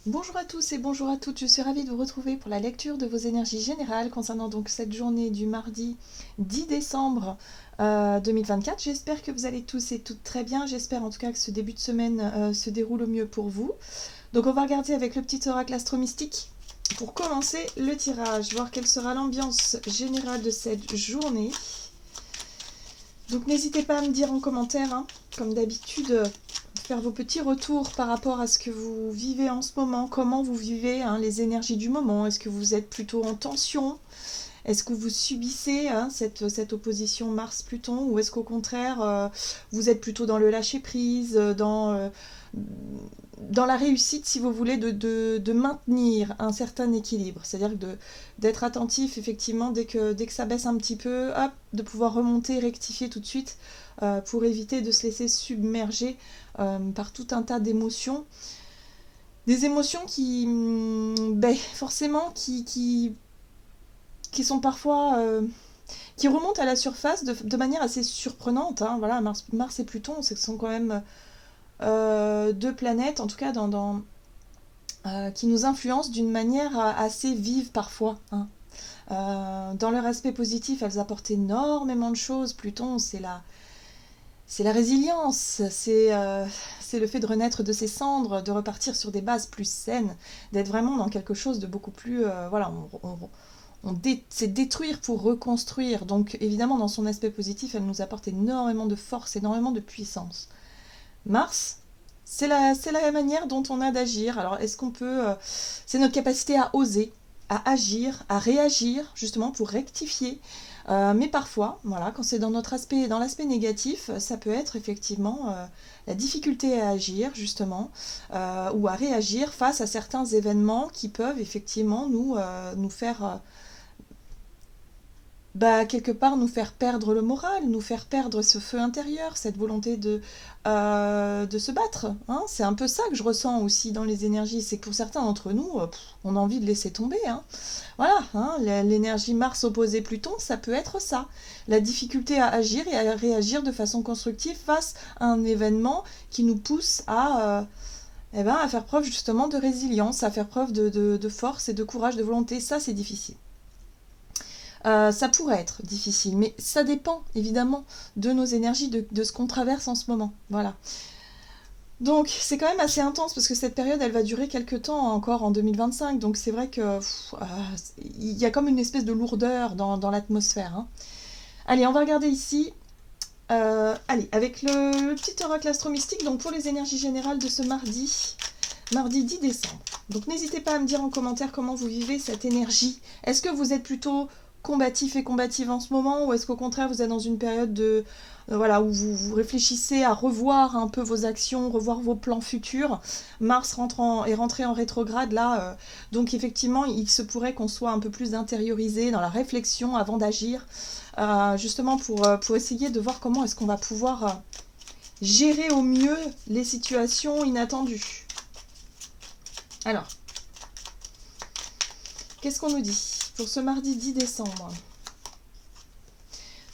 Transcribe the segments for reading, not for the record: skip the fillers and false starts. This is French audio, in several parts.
Bonjour à tous et bonjour à toutes, je suis ravie de vous retrouver pour la lecture de vos énergies générales concernant donc cette journée du mardi 10 décembre 2024. J'espère que vous allez tous et toutes très bien, j'espère en tout cas que ce début de semaine se déroule au mieux pour vous. Donc on va regarder avec le petit oracle astro-mystique pour commencer le tirage, voir quelle sera l'ambiance générale de cette journée. Donc n'hésitez pas à me dire en commentaire, hein, comme d'habitude, faire vos petits retours par rapport à ce que vous vivez en ce moment, comment vous vivez hein, les énergies du moment. Est-ce que vous êtes plutôt en tension? Est-ce que vous subissez hein, cette opposition Mars-Pluton? Ou est-ce qu'au contraire, vous êtes plutôt dans le lâcher-prise, dans la réussite, si vous voulez, de maintenir un certain équilibre? C'est-à-dire d'être attentif, effectivement, dès que ça baisse un petit peu, hop, de pouvoir remonter, rectifier tout de suite pour éviter de se laisser submerger par tout un tas d'émotions. Des émotions qui, forcément, qui sont parfois... qui remontent à la surface de manière assez surprenante. Hein. Voilà, Mars et Pluton, ce sont quand même deux planètes, en tout cas qui nous influencent d'une manière assez vive parfois. Hein. Dans leur aspect positif, elles apportent énormément de choses. Pluton, c'est la résilience, c'est le fait de renaître de ses cendres, de repartir sur des bases plus saines, d'être vraiment dans quelque chose de beaucoup plus... voilà, c'est détruire pour reconstruire. Donc évidemment, dans son aspect positif, elle nous apporte énormément de force, énormément de puissance. Mars, c'est la manière dont on a d'agir. Alors est-ce qu'on peut... c'est notre capacité à oser, à agir, à réagir, justement pour rectifier. Mais parfois, voilà, quand c'est dans l'aspect négatif, ça peut être effectivement la difficulté à agir, justement, ou à réagir face à certains événements qui peuvent effectivement nous faire quelque part nous faire perdre le moral, nous faire perdre ce feu intérieur, cette volonté de se battre. Hein. C'est un peu ça que je ressens aussi dans les énergies. C'est que pour certains d'entre nous, on a envie de laisser tomber. Hein. Voilà, hein, l'énergie Mars opposée Pluton, ça peut être ça. La difficulté à agir et à réagir de façon constructive face à un événement qui nous pousse à faire preuve justement de résilience, à faire preuve de force et de courage, de volonté. Ça, c'est difficile. Ça pourrait être difficile, mais ça dépend évidemment de nos énergies, de ce qu'on traverse en ce moment. Voilà. Donc c'est quand même assez intense parce que cette période elle va durer quelques temps encore en 2025, donc c'est vrai que il y a comme une espèce de lourdeur dans l'atmosphère. Hein. Allez, on va regarder ici. Allez, avec le petit oracle astro-mystique, donc pour les énergies générales de ce mardi 10 décembre. Donc n'hésitez pas à me dire en commentaire comment vous vivez cette énergie. Est-ce que vous êtes plutôt combatif et combative en ce moment, ou est-ce qu'au contraire vous êtes dans une période voilà, où vous réfléchissez à revoir un peu vos actions, revoir vos plans futurs. Mars est rentré en rétrograde là, donc effectivement il se pourrait qu'on soit un peu plus intériorisé dans la réflexion avant d'agir, justement pour essayer de voir comment est-ce qu'on va pouvoir gérer au mieux les situations inattendues. Alors, qu'est-ce qu'on nous dit pour ce mardi 10 décembre?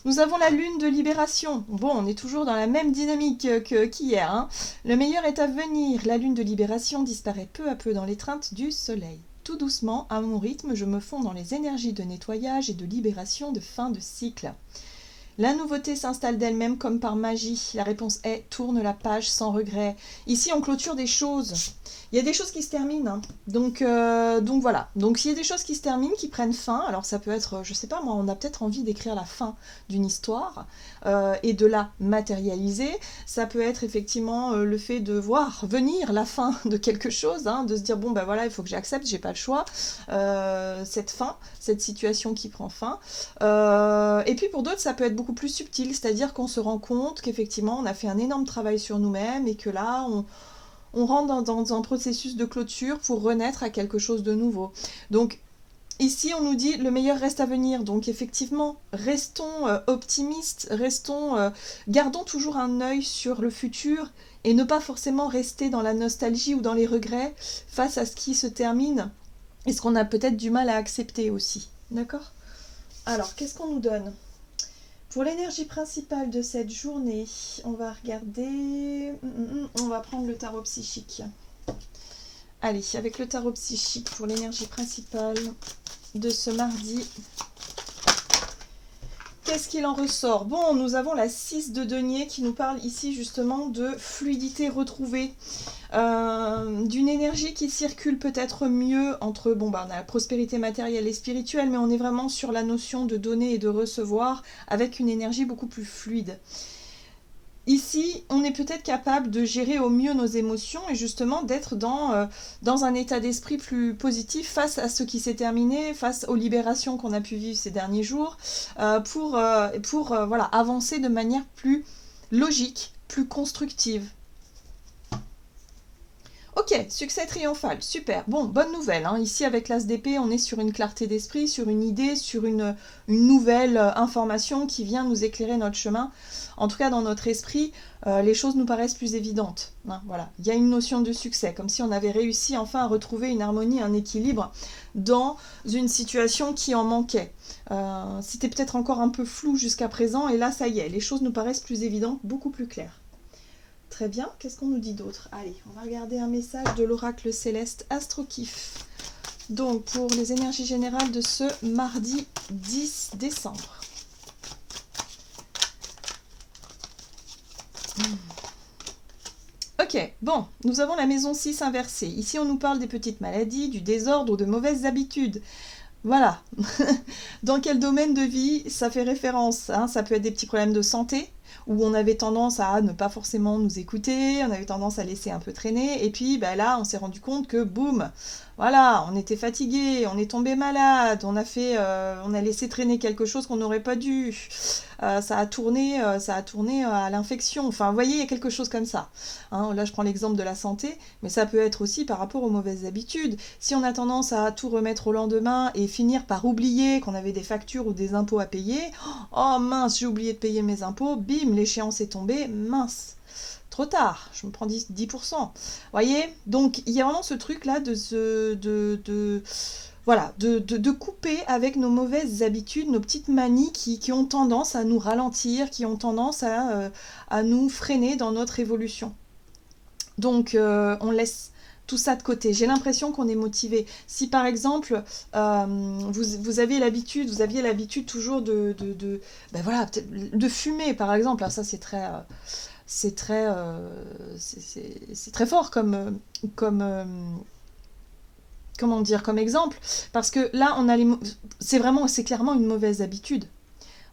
Nous avons la lune de libération. Bon, on est toujours dans la même dynamique qu'hier. Hein. Le meilleur est à venir. La lune de libération disparaît peu à peu dans l'étreinte du soleil. Tout doucement, à mon rythme, je me fonds dans les énergies de nettoyage et de libération de fin de cycle. La nouveauté s'installe d'elle-même comme par magie. La réponse est tourne la page sans regret. Ici, on clôture des choses. Il y a des choses qui se terminent. Hein. Donc voilà. Donc il y a des choses qui se terminent, qui prennent fin. Alors ça peut être, je sais pas moi, on a peut-être envie d'écrire la fin d'une histoire et de la matérialiser. Ça peut être effectivement le fait de voir venir la fin de quelque chose, hein, de se dire bon ben voilà, il faut que j'accepte, j'ai pas le choix. Cette fin, cette situation qui prend fin. Et puis pour d'autres, ça peut être beaucoup plus subtil, c'est-à-dire qu'on se rend compte qu'effectivement on a fait un énorme travail sur nous-mêmes et que là on rentre dans un processus de clôture pour renaître à quelque chose de nouveau. Donc ici on nous dit le meilleur reste à venir, donc effectivement restons optimistes, gardons toujours un œil sur le futur et ne pas forcément rester dans la nostalgie ou dans les regrets face à ce qui se termine et ce qu'on a peut-être du mal à accepter aussi. D'accord ? Alors, qu'est-ce qu'on nous donne ? Pour l'énergie principale de cette journée, on va regarder... On va prendre le tarot psychique. Allez, avec le tarot psychique pour l'énergie principale de ce mardi. Qu'est-ce qu'il en ressort? Bon, nous avons la 6 de denier qui nous parle ici justement de fluidité retrouvée, d'une énergie qui circule peut-être mieux entre, bon, bah, on a la prospérité matérielle et spirituelle, mais on est vraiment sur la notion de donner et de recevoir avec une énergie beaucoup plus fluide. Ici, on est peut-être capable de gérer au mieux nos émotions et justement d'être dans un état d'esprit plus positif face à ce qui s'est terminé, face aux libérations qu'on a pu vivre ces derniers jours, pour voilà, avancer de manière plus logique, plus constructive. Ok, succès triomphal, super. Bon, bonne nouvelle, hein. Ici avec l'As d'épée, on est sur une clarté d'esprit, sur une idée, sur une nouvelle information qui vient nous éclairer notre chemin. En tout cas, dans notre esprit, les choses nous paraissent plus évidentes, hein, voilà. Il y a une notion de succès, comme si on avait réussi enfin à retrouver une harmonie, un équilibre dans une situation qui en manquait. C'était peut-être encore un peu flou jusqu'à présent, et là, ça y est, les choses nous paraissent plus évidentes, beaucoup plus claires. Très bien, qu'est-ce qu'on nous dit d'autre? Allez, on va regarder un message de l'oracle céleste Astrokif. Donc, pour les énergies générales de ce mardi 10 décembre. Ok, bon, nous avons la maison 6 inversée. Ici, on nous parle des petites maladies, du désordre ou de mauvaises habitudes. Voilà. Dans quel domaine de vie ça fait référence, hein? Ça peut être des petits problèmes de santé, où on avait tendance à ne pas forcément nous écouter, on avait tendance à laisser un peu traîner, et puis ben là, on s'est rendu compte que, boum, voilà, on était fatigué, on est tombé malade, on a laissé traîner quelque chose qu'on n'aurait pas dû, ça a tourné à l'infection, enfin, vous voyez, il y a quelque chose comme ça. Hein, là, je prends l'exemple de la santé, mais ça peut être aussi par rapport aux mauvaises habitudes. Si on a tendance à tout remettre au lendemain et finir par oublier qu'on avait des factures ou des impôts à payer, oh mince, j'ai oublié de payer mes impôts, bim, l'échéance est tombée, mince, trop tard, je me prends 10%. Voyez, donc il y a vraiment ce truc là voilà, de couper avec nos mauvaises habitudes, nos petites manies qui ont tendance à nous ralentir, qui ont tendance à nous freiner dans notre évolution. Donc on laisse tout ça de côté. J'ai l'impression qu'on est motivé. Si par exemple vous aviez l'habitude toujours ben voilà, de fumer par exemple, alors ça c'est très fort comme comment dire, comme exemple, parce que là c'est clairement une mauvaise habitude.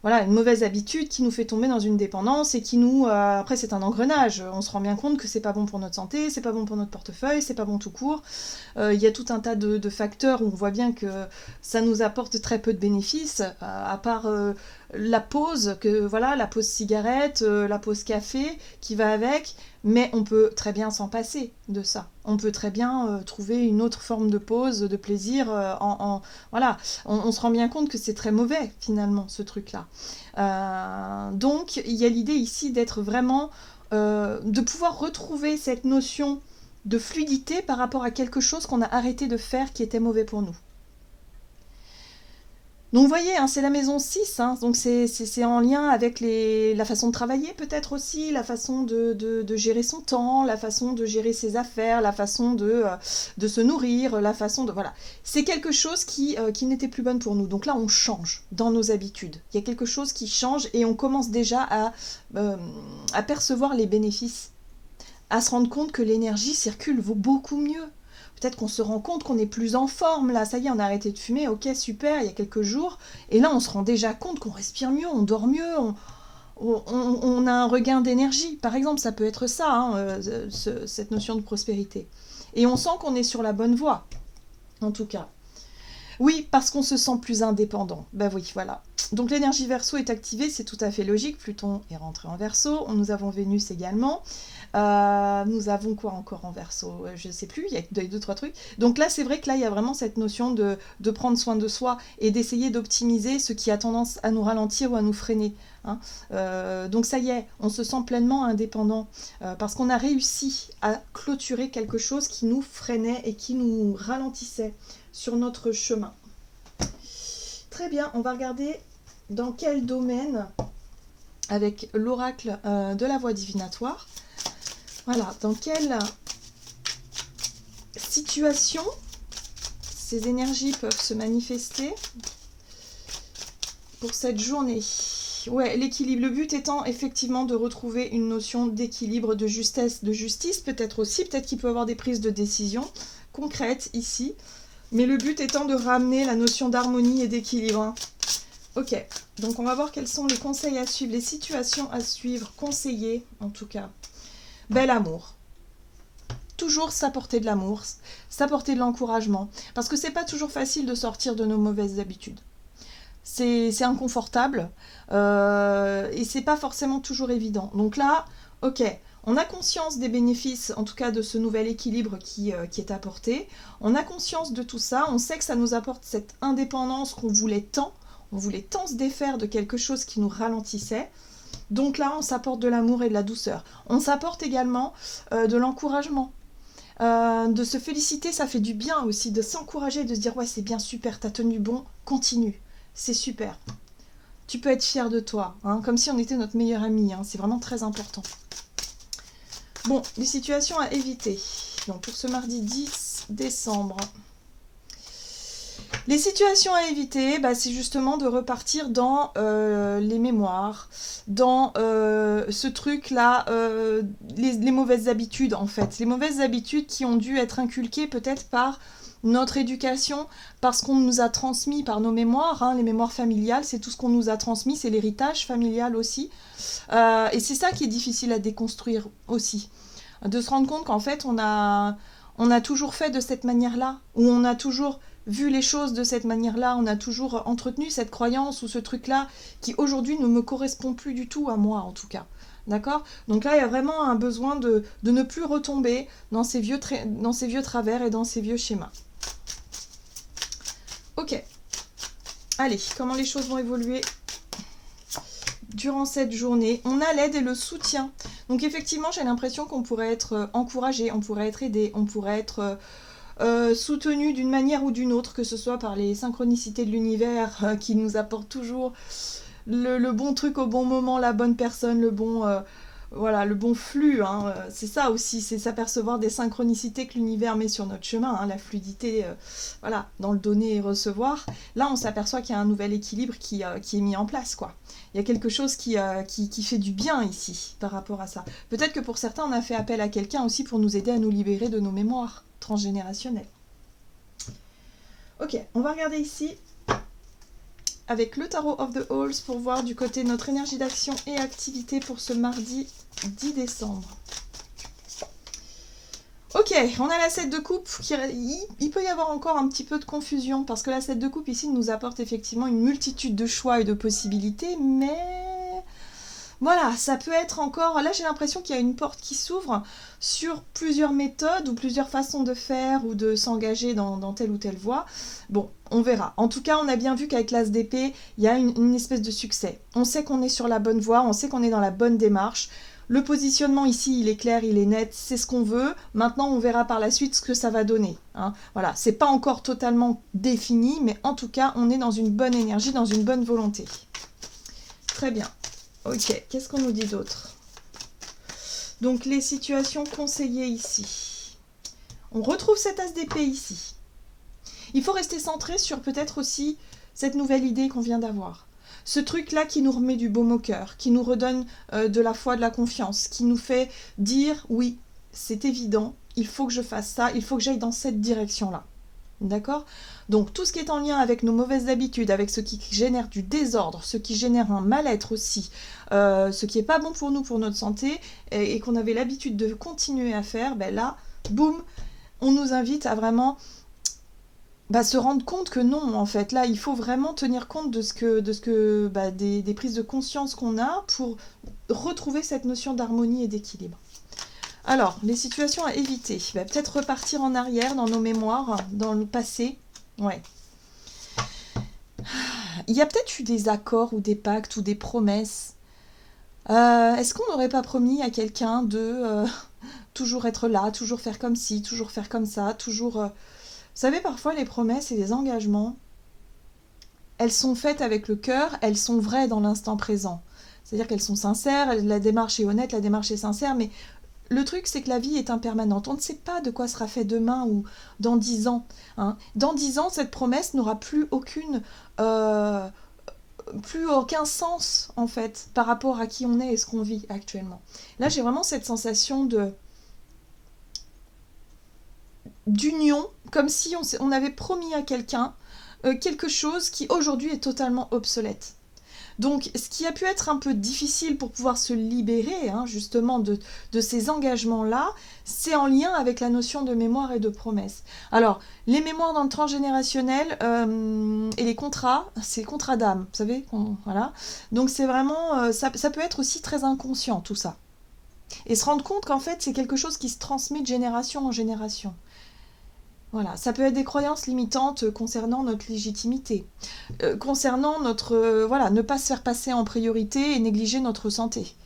Voilà, une mauvaise habitude qui nous fait tomber dans une dépendance et qui nous... après, c'est un engrenage. On se rend bien compte que c'est pas bon pour notre santé, c'est pas bon pour notre portefeuille, c'est pas bon tout court. Il y a tout un tas de facteurs où on voit bien que ça nous apporte très peu de bénéfices, à part la pause, la pause cigarette, la pause café qui va avec, mais on peut très bien s'en passer de ça. On peut très bien trouver une autre forme de pause, de plaisir. Voilà, on se rend bien compte que c'est très mauvais finalement ce truc-là. Donc il y a l'idée ici d'être vraiment, de pouvoir retrouver cette notion de fluidité par rapport à quelque chose qu'on a arrêté de faire qui était mauvais pour nous. Donc vous voyez, hein, c'est la maison 6, hein, donc c'est en lien avec la façon de travailler peut-être aussi, la façon de gérer son temps, la façon de gérer ses affaires, la façon de se nourrir, la façon de... Voilà. C'est quelque chose qui n'était plus bonne pour nous. Donc là, on change dans nos habitudes. Il y a quelque chose qui change et on commence déjà à percevoir les bénéfices, à se rendre compte que l'énergie circule vaut beaucoup mieux. Peut-être qu'on se rend compte qu'on est plus en forme, là, ça y est, on a arrêté de fumer, ok, super, il y a quelques jours, et là, on se rend déjà compte qu'on respire mieux, on dort mieux, on a un regain d'énergie. Par exemple, ça peut être ça, hein, cette notion de prospérité. Et on sent qu'on est sur la bonne voie, en tout cas. Oui, parce qu'on se sent plus indépendant. Ben oui, voilà. Donc l'énergie Verseau est activée, c'est tout à fait logique. Pluton est rentré en Verseau. Nous avons Vénus également. Nous avons quoi encore en Verseau? Je ne sais plus, il y a 2-3 trucs. Donc là, c'est vrai que là, il y a vraiment cette notion de prendre soin de soi et d'essayer d'optimiser ce qui a tendance à nous ralentir ou à nous freiner. Hein. Donc ça y est, on se sent pleinement indépendant parce qu'on a réussi à clôturer quelque chose qui nous freinait et qui nous ralentissait sur notre chemin. Très bien, on va regarder dans quel domaine, avec l'oracle de la voie divinatoire, voilà, dans quel situations, ces énergies peuvent se manifester pour cette journée. Ouais, l'équilibre. Le but étant effectivement de retrouver une notion d'équilibre, de justesse, de justice, peut-être aussi. Peut-être qu'il peut y avoir des prises de décision concrètes ici. Mais le but étant de ramener la notion d'harmonie et d'équilibre. Hein. Ok, donc on va voir quels sont les conseils à suivre, les situations à suivre, conseillées en tout cas. Bel amour. Toujours s'apporter de l'amour, s'apporter de l'encouragement. Parce que c'est pas toujours facile de sortir de nos mauvaises habitudes. C'est inconfortable et c'est pas forcément toujours évident. Donc là, ok, on a conscience des bénéfices, en tout cas de ce nouvel équilibre qui est apporté. On a conscience de tout ça, on sait que ça nous apporte cette indépendance qu'on voulait tant. On voulait tant se défaire de quelque chose qui nous ralentissait. Donc là, on s'apporte de l'amour et de la douceur. On s'apporte également de l'encouragement. De se féliciter, ça fait du bien aussi, de s'encourager, de se dire « Ouais, c'est bien, super, t'as tenu bon, continue, c'est super. » Tu peux être fier de toi, hein, comme si on était notre meilleur ami, hein, c'est vraiment très important. Bon, les situations à éviter. Donc pour ce mardi 10 décembre... Les situations à éviter, bah, c'est justement de repartir dans les mémoires, dans ce truc-là, les mauvaises habitudes en fait. Les mauvaises habitudes qui ont dû être inculquées peut-être par notre éducation, parce qu'on nous a transmis par nos mémoires, hein, les mémoires familiales, c'est tout ce qu'on nous a transmis, c'est l'héritage familial aussi. Et c'est ça qui est difficile à déconstruire aussi. De se rendre compte qu'en fait, on a toujours fait de cette manière-là, ou on a toujours vu les choses de cette manière-là, on a toujours entretenu cette croyance ou ce truc-là qui aujourd'hui ne me correspond plus du tout à moi en tout cas. D'accord ? Donc là, il y a vraiment un besoin de ne plus retomber dans ces vieux travers et dans ces vieux schémas. Ok. Allez, comment les choses vont évoluer durant cette journée? On a l'aide et le soutien. Donc effectivement, j'ai l'impression qu'on pourrait être encouragé, on pourrait être aidé, on pourrait être... soutenu d'une manière ou d'une autre, que ce soit par les synchronicités de l'univers qui nous apportent toujours le bon truc au bon moment, la bonne personne, le bon flux. Hein. C'est ça aussi, c'est s'apercevoir des synchronicités que l'univers met sur notre chemin, hein, la fluidité dans le donner et recevoir. Là, on s'aperçoit qu'il y a un nouvel équilibre qui est mis en place, quoi. Il y a quelque chose qui fait du bien ici par rapport à ça. Peut-être que pour certains, on a fait appel à quelqu'un aussi pour nous aider à nous libérer de nos mémoires transgénérationnelles. Ok, on va regarder ici avec le Tarot of the Halls pour voir du côté de notre énergie d'action et activité pour ce mardi 10 décembre. Ok, on a la 7 de coupe. Il peut y avoir encore un petit peu de confusion parce que la 7 de coupe ici nous apporte effectivement une multitude de choix et de possibilités, mais... Voilà, ça peut être encore... Là, j'ai l'impression qu'il y a une porte qui s'ouvre sur plusieurs méthodes ou plusieurs façons de faire ou de s'engager dans telle ou telle voie. Bon, on verra. En tout cas, on a bien vu qu'avec l'As d'épée, il y a une espèce de succès. On sait qu'on est sur la bonne voie, on sait qu'on est dans la bonne démarche. Le positionnement ici, il est clair, il est net, c'est ce qu'on veut. Maintenant, on verra par la suite ce que ça va donner. Hein. Voilà, c'est pas encore totalement défini, mais en tout cas, on est dans une bonne énergie, dans une bonne volonté. Très bien. Ok, qu'est-ce qu'on nous dit d'autre? Donc, les situations conseillées ici. On retrouve cet As d'épée ici. Il faut rester centré sur peut-être aussi cette nouvelle idée qu'on vient d'avoir. Ce truc-là qui nous remet du baume au cœur, qui nous redonne de la foi, de la confiance, qui nous fait dire, oui, c'est évident, il faut que je fasse ça, il faut que j'aille dans cette direction-là. D'accord? Donc tout ce qui est en lien avec nos mauvaises habitudes, avec ce qui génère du désordre, ce qui génère un mal-être aussi, ce qui n'est pas bon pour nous, pour notre santé, et qu'on avait l'habitude de continuer à faire, ben là, boum, on nous invite à vraiment se rendre compte que non, en fait. Là, il faut vraiment tenir compte des prises de conscience qu'on a pour retrouver cette notion d'harmonie et d'équilibre. Alors, les situations à éviter. Peut-être repartir en arrière dans nos mémoires, dans le passé. Ouais. Il y a peut-être eu des accords ou des pactes ou des promesses. Est-ce qu'on n'aurait pas promis à quelqu'un de toujours être là, toujours faire comme ci, toujours faire comme ça, toujours... Vous savez, parfois, les promesses et les engagements, elles sont faites avec le cœur, elles sont vraies dans l'instant présent. C'est-à-dire qu'elles sont sincères, la démarche est honnête, la démarche est sincère, mais le truc, c'est que la vie est impermanente. On ne sait pas de quoi sera fait demain ou dans 10 ans. Hein. Dans 10 ans, cette promesse n'aura plus aucun sens, en fait, par rapport à qui on est et ce qu'on vit actuellement. Là, j'ai vraiment cette sensation d'union, comme si on avait promis à quelqu'un quelque chose qui aujourd'hui est totalement obsolète. Donc, ce qui a pu être un peu difficile pour pouvoir se libérer, hein, justement, de ces engagements-là, c'est en lien avec la notion de mémoire et de promesse. Alors, les mémoires dans le transgénérationnel et les contrats, c'est contrat d'âme, vous savez, voilà. Donc, c'est vraiment, ça peut être aussi très inconscient, tout ça. Et se rendre compte qu'en fait, c'est quelque chose qui se transmet de génération en génération. Voilà, ça peut être des croyances limitantes concernant notre légitimité, concernant voilà, ne pas se faire passer en priorité et négliger notre santé.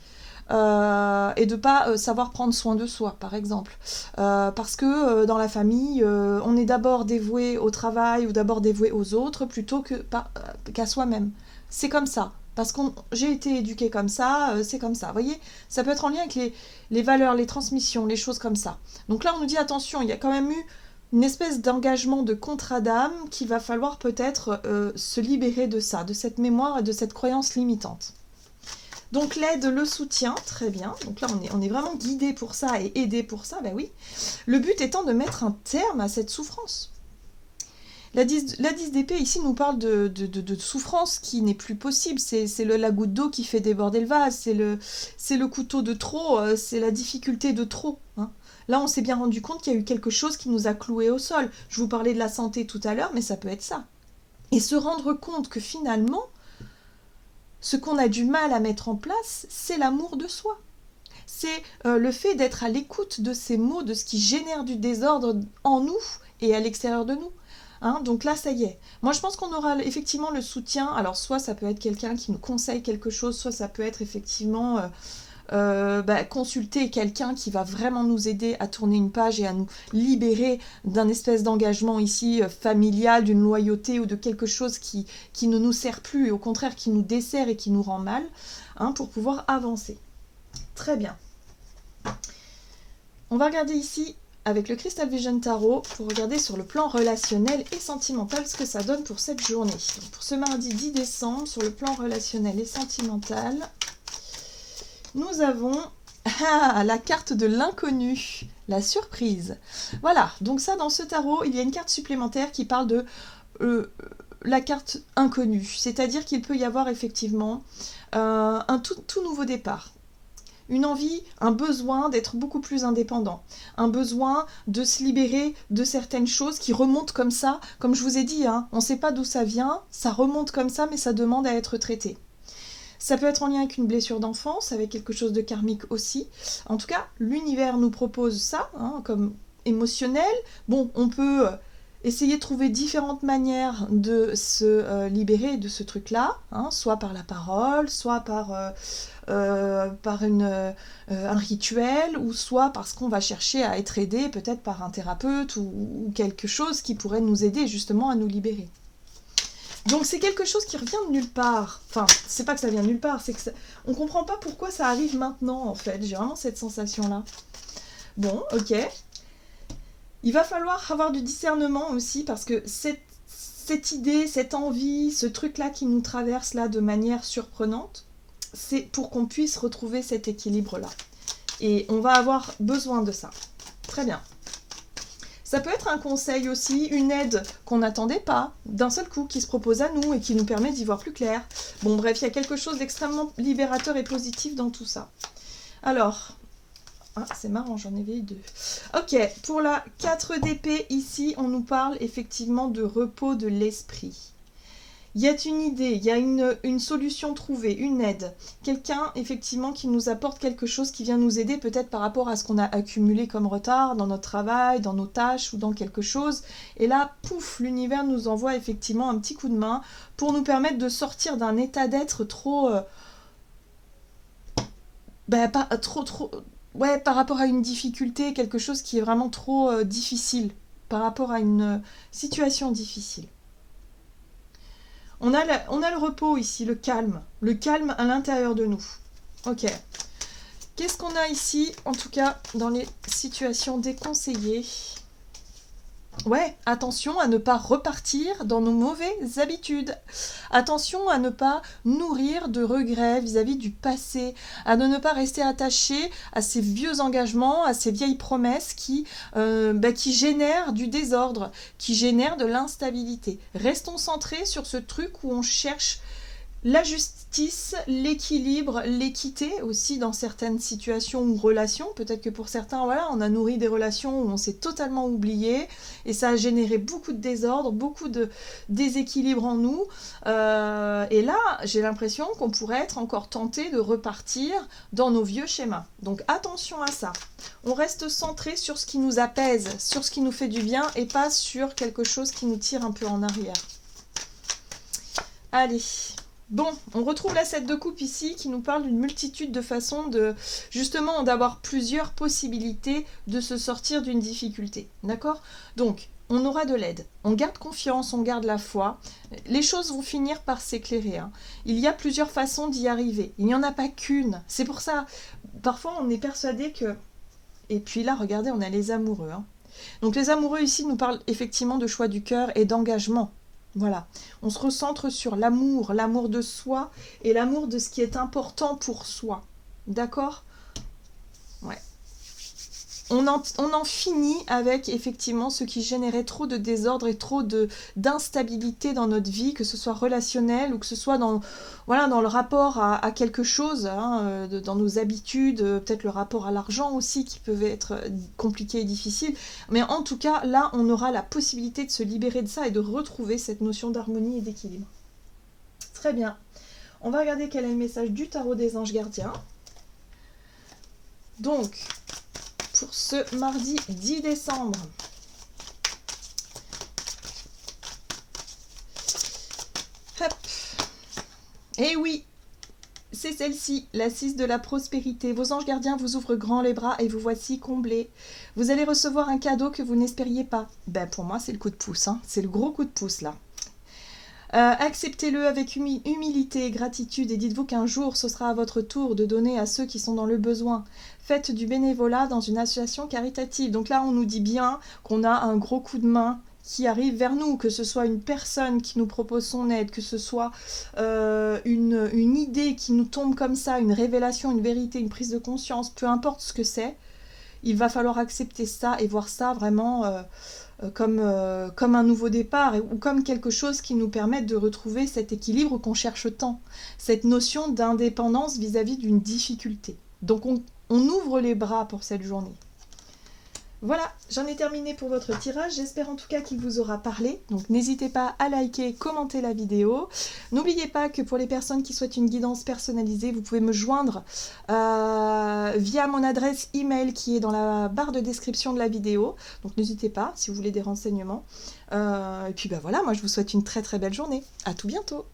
Et de ne pas savoir prendre soin de soi, par exemple. Parce que dans la famille, on est d'abord dévoué au travail ou d'abord dévoué aux autres plutôt qu'à soi-même. C'est comme ça. Parce que j'ai été éduquée comme ça, c'est comme ça. Vous voyez, ça peut être en lien avec les valeurs, les transmissions, les choses comme ça. Donc là, on nous dit, attention, il y a quand même eu une espèce d'engagement de contrat d'âme qu'il va falloir peut-être se libérer de ça, de cette mémoire et de cette croyance limitante. Donc l'aide, le soutien, très bien. Donc là, on est vraiment guidé pour ça et aidé pour ça, ben oui. Le but étant de mettre un terme à cette souffrance. La 10 d'épée ici nous parle de souffrance qui n'est plus possible. C'est la goutte d'eau qui fait déborder le vase, c'est le couteau de trop, c'est la difficulté de trop. Hein. Là, on s'est bien rendu compte qu'il y a eu quelque chose qui nous a cloués au sol. Je vous parlais de la santé tout à l'heure, mais ça peut être ça. Et se rendre compte que finalement, ce qu'on a du mal à mettre en place, c'est l'amour de soi. C'est le fait d'être à l'écoute de ces mots, de ce qui génère du désordre en nous et à l'extérieur de nous. Hein, donc là, ça y est. Moi, je pense qu'on aura effectivement le soutien. Alors, soit ça peut être quelqu'un qui nous conseille quelque chose, soit ça peut être effectivement consulter quelqu'un qui va vraiment nous aider à tourner une page et à nous libérer d'un espèce d'engagement ici familial, d'une loyauté ou de quelque chose qui ne nous sert plus et au contraire qui nous dessert et qui nous rend mal, hein, pour pouvoir avancer. Très bien. On va regarder ici avec le Crystal Vision Tarot pour regarder sur le plan relationnel et sentimental ce que ça donne pour cette journée. Donc pour ce mardi 10 décembre, sur le plan relationnel et sentimental, nous avons la carte de l'inconnu, la surprise. Voilà, donc ça dans ce tarot, il y a une carte supplémentaire qui parle de la carte inconnue, c'est-à-dire qu'il peut y avoir effectivement un tout nouveau départ. Une envie, un besoin d'être beaucoup plus indépendant, un besoin de se libérer de certaines choses qui remontent comme ça, comme je vous ai dit, hein, on ne sait pas d'où ça vient, ça remonte comme ça, mais ça demande à être traité. Ça peut être en lien avec une blessure d'enfance, avec quelque chose de karmique aussi. En tout cas, l'univers nous propose ça, hein, comme émotionnel. Bon, on peut essayer de trouver différentes manières de se libérer de ce truc-là, hein, soit par la parole, soit par un rituel, ou soit parce qu'on va chercher à être aidé peut-être par un thérapeute ou quelque chose qui pourrait nous aider justement à nous libérer. Donc c'est quelque chose qui revient de nulle part. Enfin, c'est pas que ça vient de nulle part, c'est que on comprend pas pourquoi ça arrive maintenant en fait. J'ai vraiment cette sensation-là. Bon, ok. Il va falloir avoir du discernement aussi parce que cette idée, cette envie, ce truc-là qui nous traverse là de manière surprenante, c'est pour qu'on puisse retrouver cet équilibre-là. Et on va avoir besoin de ça. Très bien. Ça peut être un conseil aussi, une aide qu'on n'attendait pas, d'un seul coup, qui se propose à nous et qui nous permet d'y voir plus clair. Bon, bref, il y a quelque chose d'extrêmement libérateur et positif dans tout ça. Alors, c'est marrant, j'en avais 2. Ok, pour la 4 d'épée, ici, on nous parle effectivement de repos de l'esprit. Il y a une idée, il y a une solution trouvée, une aide. Quelqu'un, effectivement, qui nous apporte quelque chose qui vient nous aider peut-être par rapport à ce qu'on a accumulé comme retard dans notre travail, dans nos tâches ou dans quelque chose. Et là, pouf, l'univers nous envoie effectivement un petit coup de main pour nous permettre de sortir d'un état d'être trop... par rapport à une difficulté, quelque chose qui est vraiment trop difficile, par rapport à une situation difficile. On a le repos ici, le calme à l'intérieur de nous. Ok. Qu'est-ce qu'on a ici, en tout cas, dans les situations déconseillées? Ouais, attention à ne pas repartir dans nos mauvaises habitudes. Attention à ne pas nourrir de regrets vis-à-vis du passé, à ne pas rester attaché à ces vieux engagements, à ces vieilles promesses qui génèrent du désordre, qui génèrent de l'instabilité. Restons centrés sur ce truc où on cherche la justice, l'équilibre, l'équité aussi dans certaines situations ou relations. Peut-être que pour certains, voilà, on a nourri des relations où on s'est totalement oublié et ça a généré beaucoup de désordre, beaucoup de déséquilibre en nous. Et là, j'ai l'impression qu'on pourrait être encore tenté de repartir dans nos vieux schémas. Donc attention à ça. On reste centré sur ce qui nous apaise, sur ce qui nous fait du bien et pas sur quelque chose qui nous tire un peu en arrière. Allez. Bon, on retrouve la 7 de coupe ici qui nous parle d'une multitude de façons justement d'avoir plusieurs possibilités de se sortir d'une difficulté. D'accord? Donc, on aura de l'aide. On garde confiance, on garde la foi. Les choses vont finir par s'éclairer. Hein. Il y a plusieurs façons d'y arriver. Il n'y en a pas qu'une. C'est pour ça, parfois on est persuadé que... Et puis là, regardez, on a les amoureux. Hein. Donc les amoureux ici nous parlent effectivement de choix du cœur et d'engagement. Voilà, on se recentre sur l'amour, l'amour de soi et l'amour de ce qui est important pour soi. D'accord? Ouais. On en finit avec effectivement ce qui générait trop de désordre et trop d'instabilité dans notre vie, que ce soit relationnel ou que ce soit dans le rapport à quelque chose, hein, dans nos habitudes, peut-être le rapport à l'argent aussi qui peut être compliqué et difficile. Mais en tout cas, là, on aura la possibilité de se libérer de ça et de retrouver cette notion d'harmonie et d'équilibre. Très bien. On va regarder quel est le message du tarot des anges gardiens. Donc... pour ce mardi 10 décembre. Hop. Et oui, c'est celle-ci, la 6 de la prospérité. Vos anges gardiens vous ouvrent grand les bras et vous voici comblés. Vous allez recevoir un cadeau que vous n'espériez pas. Ben pour moi, c'est le coup de pouce, hein. C'est le gros coup de pouce là. Acceptez-le avec humilité et gratitude et dites-vous qu'un jour ce sera à votre tour de donner à ceux qui sont dans le besoin. Faites du bénévolat dans une association caritative. Donc là on nous dit bien qu'on a un gros coup de main qui arrive vers nous, que ce soit une personne qui nous propose son aide, que ce soit une idée qui nous tombe comme ça, une révélation, une vérité, une prise de conscience, peu importe ce que c'est, il va falloir accepter ça et voir ça vraiment... comme un nouveau départ ou comme quelque chose qui nous permette de retrouver cet équilibre qu'on cherche tant, cette notion d'indépendance vis-à-vis d'une difficulté. Donc on ouvre les bras pour cette journée. Voilà, j'en ai terminé pour votre tirage. J'espère en tout cas qu'il vous aura parlé. Donc n'hésitez pas à liker, commenter la vidéo. N'oubliez pas que pour les personnes qui souhaitent une guidance personnalisée, vous pouvez me joindre via mon adresse email qui est dans la barre de description de la vidéo. Donc n'hésitez pas si vous voulez des renseignements. Et puis voilà, moi je vous souhaite une très très belle journée. À tout bientôt.